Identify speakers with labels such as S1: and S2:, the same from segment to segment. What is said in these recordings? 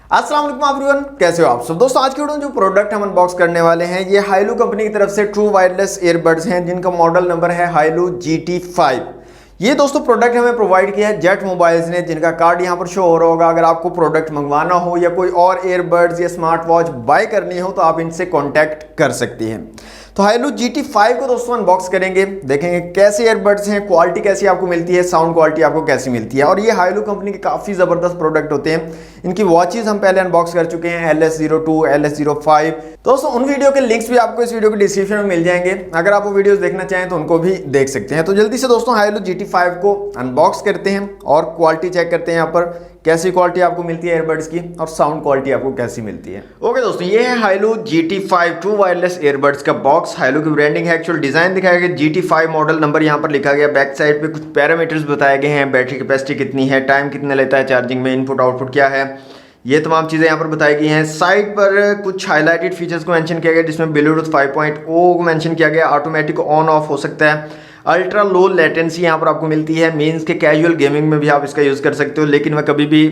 S1: अस्सलाम वालेकुम एवरीवन, कैसे हो आप सब दोस्तों। आज के वीडियो में जो प्रोडक्ट हम अनबॉक्स करने वाले हैं ये हाईलू कंपनी की तरफ से ट्रू वायरलेस ईयरबड्स हैं जिनका मॉडल नंबर है हाईलू GT5। ये दोस्तों प्रोडक्ट हमें प्रोवाइड किया है जेट मोबाइल्स ने, जिनका कार्ड यहाँ पर शो हो रहा होगा। अगर आपको प्रोडक्ट मंगवाना हो या कोई और ईयरबड्स या स्मार्ट वॉच बाय करनी हो तो आप इनसे कॉन्टैक्ट कर सकती हैं। तो हाईलू GT5 को दोस्तों अनबॉक्स करेंगे, देखेंगे कैसे ईयरबड्स हैं, क्वालिटी कैसी आपको मिलती है, साउंड क्वालिटी आपको कैसी मिलती है। और ये हाईलू कंपनी के काफ़ी ज़बरदस्त प्रोडक्ट होते हैं। इनकी वॉचेस हम पहले अनबॉक्स कर चुके हैं, LS02, LS05। दोस्तों उन वीडियो के लिंक्स भी आपको इस वीडियो के डिस्क्रिप्शन में मिल जाएंगे, अगर आप वो वीडियोस देखना चाहें तो उनको भी देख सकते हैं। तो जल्दी से दोस्तों हाईलू GT5 को अनबॉक्स करते हैं और क्वालिटी चेक करते हैं यहाँ पर कैसी क्वालिटी आपको मिलती है ईयरबड्स की और साउंड क्वालिटी आपको कैसी मिलती है। ओके दोस्तों, ये है हाईलू GT5 ट्रू वायरलेस ईयरबड्स का बॉक्स। हाईलू की ब्रांडिंग है, एक्चुअल डिजाइन दिखाया गया, GT5 मॉडल नंबर यहाँ पर लिखा गया। बैक साइड पे कुछ पैरामीटर्स बताए गए हैं, बैटरी कैपेसिटी कितनी है, टाइम कितना लेता है चार्जिंग में, इनपुट आउटपुट क्या है, ये तमाम चीज़ें यहाँ पर बताई गई हैं। साइड पर कुछ हाईलाइटेड फीचर्स को मेंशन किया गया जिसमें ब्लूटूथ 5.0 को मेंशन किया गया, ऑटोमेटिक ऑन ऑफ हो सकता है, अल्ट्रा लो लेटेंसी यहाँ पर आपको मिलती है। मीन्स के कैजुअल गेमिंग में भी आप इसका यूज़ कर सकते हो, लेकिन मैं कभी भी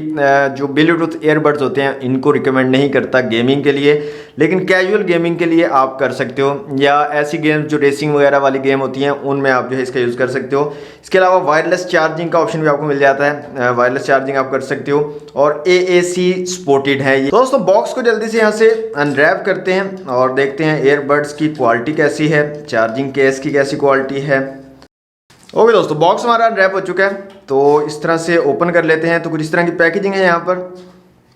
S1: जो ब्लूटूथ ईयरबड्स होते हैं इनको रिकमेंड नहीं करता गेमिंग के लिए, लेकिन कैजुअल गेमिंग के लिए आप कर सकते हो, या ऐसी गेम्स जो रेसिंग वगैरह वाली गेम होती हैं उनमें आप जो है इसका यूज़ कर सकते हो। इसके अलावा वायरलेस चार्जिंग का ऑप्शन भी आपको मिल जाता है, वायरलेस चार्जिंग आप कर सकते हो, और AAC सपोर्टेड है ये। तो दोस्तों बॉक्स को जल्दी से यहाँ से अनरैप करते हैं और देखते हैं ईयरबड्स की क्वालिटी कैसी है, चार्जिंग केस की कैसी क्वालिटी है। ओके दोस्तों, बॉक्स हमारा अनरैप हो चुका है, तो इस तरह से ओपन कर लेते हैं। तो कुछ इस तरह की पैकेजिंग है यहाँ पर।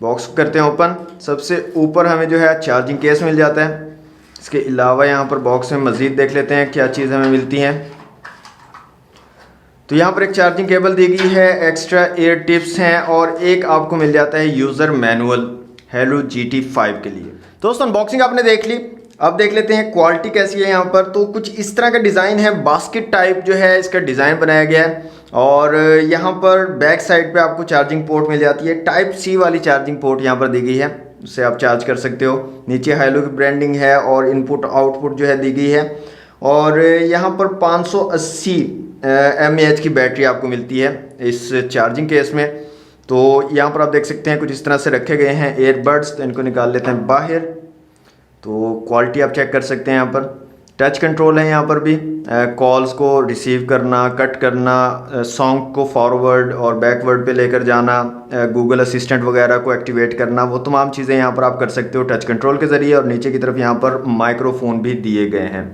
S1: बॉक्स को करते हैं ओपन। सबसे ऊपर हमें जो है चार्जिंग केस मिल जाता है। इसके अलावा यहाँ पर बॉक्स में मज़ीद देख लेते हैं क्या चीज़ हमें मिलती हैं। तो यहाँ पर एक चार्जिंग केबल दी गई है, एक्स्ट्रा एयर टिप्स हैं और एक आपको मिल जाता है यूज़र मैनुअल हाईलू GT5 के लिए। दोस्तों अनबॉक्सिंग आपने देख ली, अब देख लेते हैं क्वालिटी कैसी है यहाँ पर। तो कुछ इस तरह का डिज़ाइन है, बास्केट टाइप जो है इसका डिज़ाइन बनाया गया है, और यहाँ पर बैक साइड पे आपको चार्जिंग पोर्ट मिल जाती है। टाइप C वाली चार्जिंग पोर्ट यहाँ पर दी गई है, उससे आप चार्ज कर सकते हो। नीचे हाईलू की ब्रांडिंग है और इनपुट आउटपुट जो है दी गई है, और यहाँ पर 580 mAh की बैटरी आपको मिलती है इस चार्जिंग केस में। तो यहाँ पर आप देख सकते हैं कुछ इस तरह से रखे गए हैं ईयरबड्स। तो इनको निकाल लेते हैं बाहर। तो क्वालिटी आप चेक कर सकते हैं। यहाँ पर टच कंट्रोल है, यहाँ पर भी कॉल्स को रिसीव करना, कट करना, सॉन्ग को फॉरवर्ड और बैकवर्ड पे लेकर जाना, गूगल असिस्टेंट वगैरह को एक्टिवेट करना, वो तमाम चीज़ें यहाँ पर आप कर सकते हो टच कंट्रोल के ज़रिए। और नीचे की तरफ यहाँ पर माइक्रोफोन भी दिए गए हैं।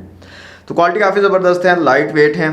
S1: तो क्वालिटी काफ़ी ज़बरदस्त है, लाइट वेट हैं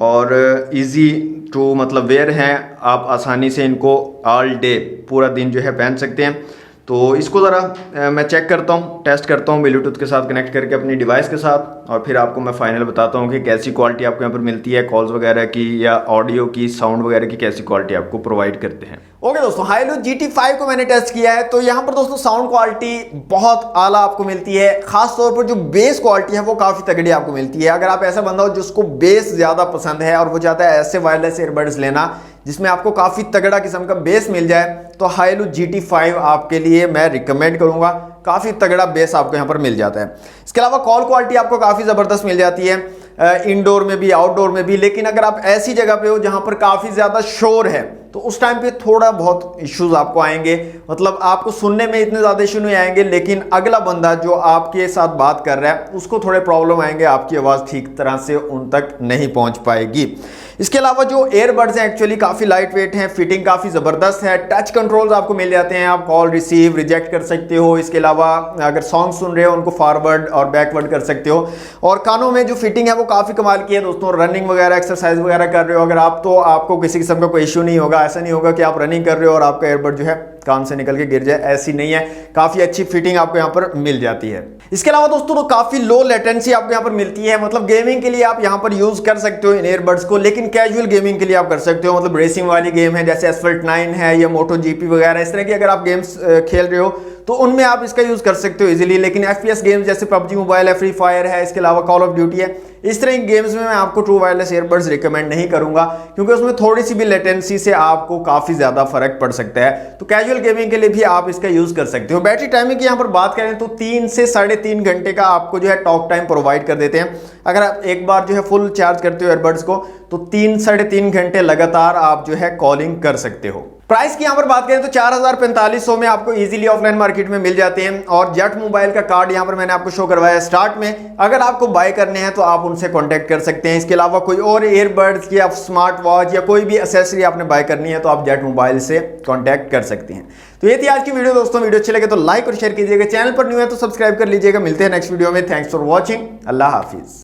S1: और ईजी टू मतलब वेयर हैं। आप आसानी से इनको ऑल डे पूरा दिन जो है पहन सकते हैं। तो इसको ज़रा मैं चेक करता हूँ, टेस्ट करता हूँ ब्लूटूथ के साथ कनेक्ट करके अपनी डिवाइस के साथ, और फिर आपको मैं फाइनल बताता हूँ कि कैसी क्वालिटी आपको यहाँ पर मिलती है, कॉल्स वगैरह की या ऑडियो की, साउंड वगैरह की कैसी क्वालिटी आपको प्रोवाइड करते हैं। ओके दोस्तों, हाईलू GT5 को मैंने टेस्ट किया है, तो यहाँ पर दोस्तों साउंड क्वालिटी बहुत आला आपको मिलती है। खास तौर पर जो बेस क्वालिटी है वो काफ़ी तगड़ी आपको मिलती है। अगर आप ऐसा बंदा हो जिसको बेस ज़्यादा पसंद है और वो चाहता है ऐसे वायरलेस ईयरबड्स लेना जिसमें आपको काफ़ी तगड़ा किस्म का बेस मिल जाए, तो हाईलू GT5 आपके लिए मैं रिकमेंड करूँगा। काफ़ी तगड़ा बेस आपको यहाँ पर मिल जाता है। इसके अलावा कॉल क्वालिटी आपको काफ़ी ज़बरदस्त मिल जाती है, इंडोर में भी आउटडोर में भी। लेकिन अगर आप ऐसी जगह पे हो जहाँ पर काफ़ी ज़्यादा शोर है तो उस टाइम पे थोड़ा बहुत इश्यूज आपको आएंगे। मतलब आपको सुनने में इतने ज़्यादा इशू नहीं आएंगे, लेकिन अगला बंदा जो आपके साथ बात कर रहा है उसको थोड़े प्रॉब्लम आएंगे, आपकी आवाज़ ठीक तरह से उन तक नहीं पहुँच पाएगी। इसके अलावा जो ईयरबड्स हैं एक्चुअली काफ़ी लाइट वेट हैं, फिटिंग काफ़ी ज़बरदस्त है, टच कंट्रोल्स आपको मिल जाते हैं, आप कॉल रिसीव रिजेक्ट कर सकते हो। इसके अलावा अगर सॉन्ग सुन रहे हो उनको फॉरवर्ड और बैकवर्ड कर सकते हो। और कानों में जो फिटिंग है वो काफ़ी कमाल की है दोस्तों। रनिंग वगैरह एक्सरसाइज वगैरह कर रहे हो अगर आप, तो आपको किसी किस्म का कोई इशू नहीं होगा। ऐसा नहीं होगा कि आप रनिंग कर रहे हो और आपका ईयरबड जो है कान से निकल के गिर जाए, ऐसी नहीं है। काफ़ी अच्छी फिटिंग आपको यहाँ पर मिल जाती है। इसके अलावा दोस्तों तो काफ़ी लो लेटेंसी आपको यहाँ पर मिलती है। मतलब गेमिंग के लिए आप यहाँ पर यूज़ कर सकते हो इन ईयरबड्स को, लेकिन कैजुअल गेमिंग के लिए आप कर सकते हो। मतलब रेसिंग वाली गेम है जैसे Asphalt 9 है या MotoGP वगैरह, इस तरह की अगर आप गेम्स खेल रहे हो तो उनमें आप इसका यूज़ कर सकते हो इजीली। लेकिन FPS गेम्स जैसे PUBG मोबाइल है, फ्री फायर है, इसके अलावा कॉल ऑफ ड्यूटी है, इस तरह की गेम्स में मैं आपको ट्रू वायरलेस ईयरबड्स रिकमेंड नहीं करूंगा, क्योंकि उसमें थोड़ी सी भी लेटेंसी से आपको काफ़ी ज़्यादा फर्क पड़ सकता है। तो कैजुअल गेमिंग के लिए भी आप इसका यूज़ कर सकते हो। बैटरी टाइमिंग की यहाँ पर बात करें तो 3 से 3.5 घंटे का आपको जो है टॉक टाइम प्रोवाइड कर देते हैं। अगर आप एक बार जो है फुल चार्ज करते हो ईयरबड्स को तो 3 से 3.5 घंटे लगातार आप जो है कॉलिंग कर सकते हो। प्राइस की यहाँ पर बात करें तो 4,4500 में आपको इजीली ऑफलाइन मार्केट में मिल जाते हैं। और जेट मोबाइल का कार्ड यहाँ पर मैंने आपको शो करवाया स्टार्ट में, अगर आपको बाय करने हैं तो आप उनसे कांटेक्ट कर सकते हैं। इसके अलावा कोई और ईयरबड्स या स्मार्ट वॉच या कोई भी एक्सेसरी आपने बाय करनी है तो आप जेट मोबाइल से कांटेक्ट कर सकते हैं। तो ये थी आज की वीडियो दोस्तों। वीडियो अच्छी लगे तो लाइक और शेयर कीजिएगा, चैनल पर न्यू है तो सब्सक्राइब कर लीजिएगा। मिलते हैं नेक्स्ट वीडियो में। Thanks for watching. Allah Hafiz.